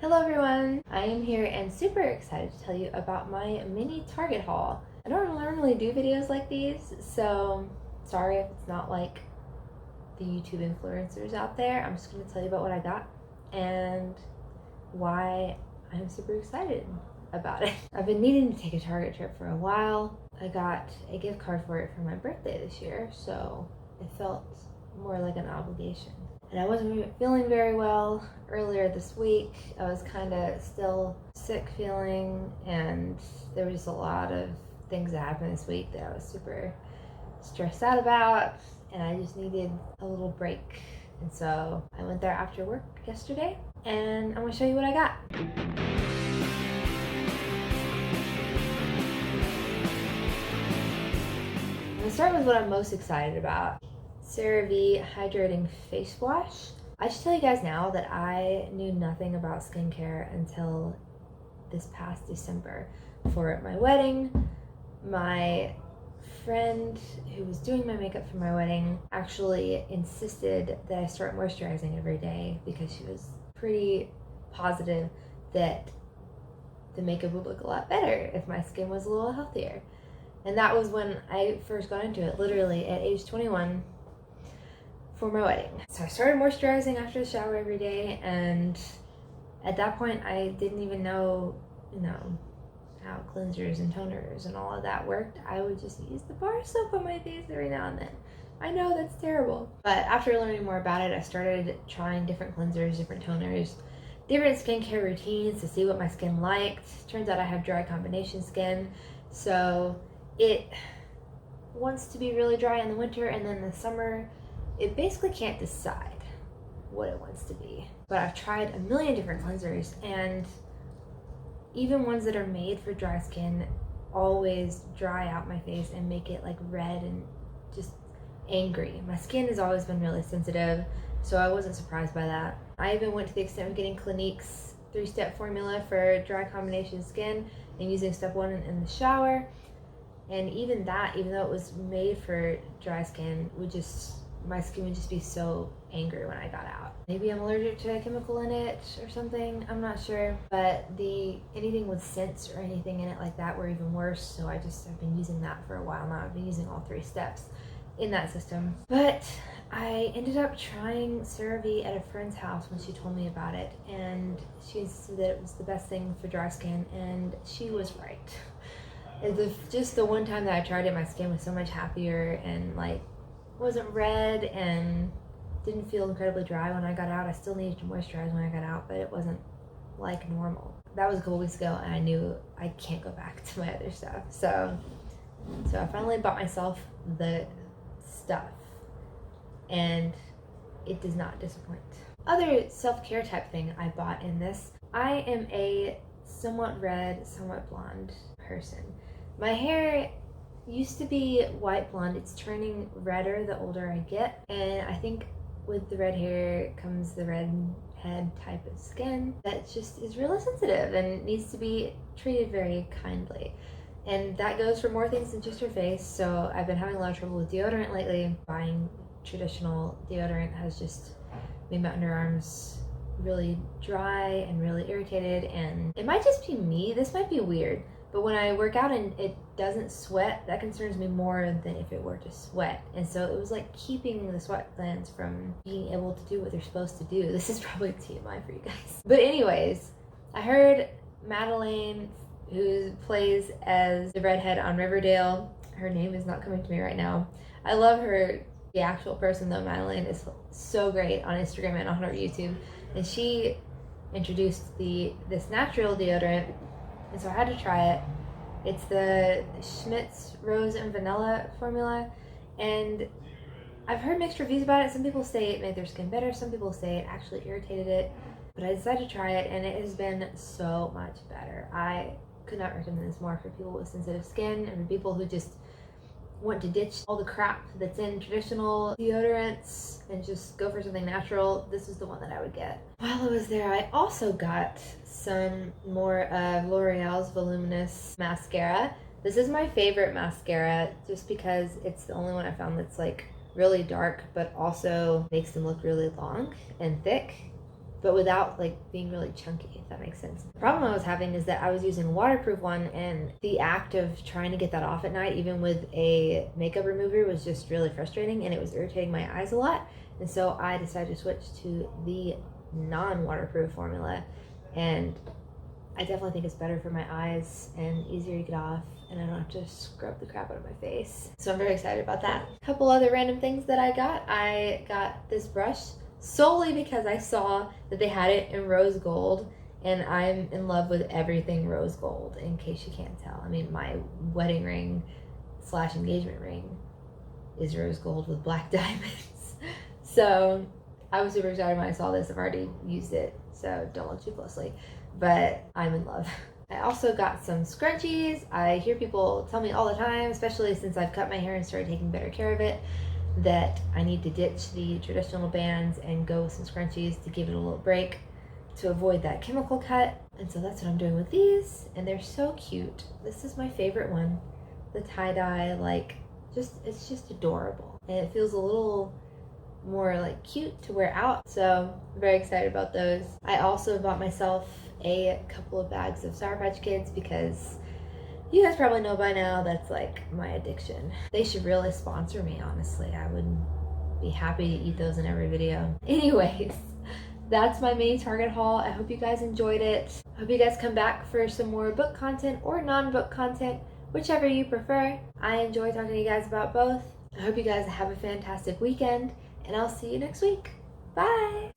Hello everyone! I am here and super excited to tell you about my mini Target haul. I don't normally do videos like these, so sorry if it's not like the YouTube influencers out there. I'm just going to tell you about what I got and why I'm super excited about it. I've been needing to take a Target trip for a while. I got a gift card for it for my birthday this year, so it felt more like an obligation. And I wasn't feeling very well earlier this week. I was kind of still sick feeling, and there was just a lot of things that happened this week that I was super stressed out about, and I just needed a little break. And so I went there after work yesterday, and I'm gonna show you what I got. I'm gonna start with what I'm most excited about. CeraVe Hydrating Face Wash. I should tell you guys now that I knew nothing about skincare until this past December. For my wedding, my friend who was doing my makeup for my wedding actually insisted that I start moisturizing every day because she was pretty positive that the makeup would look a lot better if my skin was a little healthier. And that was when I first got into it, literally at age 21. For my wedding. So I started moisturizing after the shower every day, and at that point I didn't even know, how cleansers and toners and all of that worked. I would just use the bar soap on my face every now and then. I know that's terrible. But after learning more about it, I started trying different cleansers, different toners, different skincare routines to see what my skin liked. Turns out I have dry combination skin, so it wants to be really dry in the winter, and then in the summer it basically can't decide what it wants to be. But I've tried a million different cleansers, and even ones that are made for dry skin always dry out my face and make it like red and just angry. My skin has always been really sensitive, so I wasn't surprised by that. I even went to the extent of getting Clinique's 3-step formula for dry combination skin and using step 1 in the shower. And even that, even though it was made for dry skin, my skin would just be so angry when I got out. Maybe I'm allergic to a chemical in it or something, I'm not sure. But anything with scents or anything in it like that were even worse, so I've been using that for a while now. I've been using all 3 steps in that system. But I ended up trying CeraVe at a friend's house when she told me about it, and she insisted that it was the best thing for dry skin, and she was right. Just the one time that I tried it, my skin was so much happier and wasn't red and didn't feel incredibly dry when I got out. I still needed to moisturize when I got out, but it wasn't like normal. That was a couple weeks ago, and I knew I can't go back to my other stuff. So I finally bought myself the stuff, and it does not disappoint. Other self-care type thing I bought in this, I am a somewhat red, somewhat blonde person. My hair used to be white blonde. It's turning redder the older I get, and I think with the red hair comes the redhead type of skin that just is really sensitive and needs to be treated very kindly. And that goes for more things than just her face. So I've been having a lot of trouble with deodorant lately. Buying traditional deodorant has just made my underarms really dry and really irritated, and it might just be me. This might be weird, but when I work out and it doesn't sweat, that concerns me more than if it were to sweat. And so it was like keeping the sweat glands from being able to do what they're supposed to do. This is probably TMI for you guys. But anyways, I heard Madeline, who plays as the redhead on Riverdale, her name is not coming to me right now. I love her, the actual person though. Madeline is so great on Instagram and on her YouTube. And she introduced this natural deodorant, and so I had to try it. It's the Schmidt's Rose and Vanilla formula, and I've heard mixed reviews about it. Some people say it made their skin better, some people say it actually irritated it, but I decided to try it, and it has been so much better. I could not recommend this more for people with sensitive skin and for people who just want to ditch all the crap that's in traditional deodorants and just go for something natural. This is the one that I would get. While I was there, I also got some more of L'Oreal's Voluminous Mascara. This is my favorite mascara just because it's the only one I found that's really dark, but also makes them look really long and thick. but without like being really chunky, if that makes sense. The problem I was having is that I was using a waterproof one, and the act of trying to get that off at night, even with a makeup remover, was just really frustrating, and it was irritating my eyes a lot. And so I decided to switch to the non-waterproof formula, and I definitely think it's better for my eyes and easier to get off, and I don't have to scrub the crap out of my face. So I'm very excited about that. A couple other random things that I got this brush solely because I saw that they had it in rose gold, and I'm in love with everything rose gold, in case you can't tell. I mean, my wedding ring / engagement ring is rose gold with black diamonds. So I was super excited when I saw this. I've already used it, so don't look too closely, but I'm in love. I also got some scrunchies. I hear people tell me all the time, especially since I've cut my hair and started taking better care of it, that I need to ditch the traditional bands and go with some scrunchies to give it a little break to avoid that chemical cut. And so that's what I'm doing with these, and they're so cute. This is my favorite one, the tie-dye, like, it's just adorable, and it feels a little more like cute to wear out, so I'm very excited about those. I also bought myself a couple of bags of Sour Patch Kids because you guys probably know by now that's like my addiction. They should really sponsor me, honestly. I would be happy to eat those in every video. Anyways, that's my mini Target haul. I hope you guys enjoyed it. I hope you guys come back for some more book content or non-book content, whichever you prefer. I enjoy talking to you guys about both. I hope you guys have a fantastic weekend, and I'll see you next week. Bye!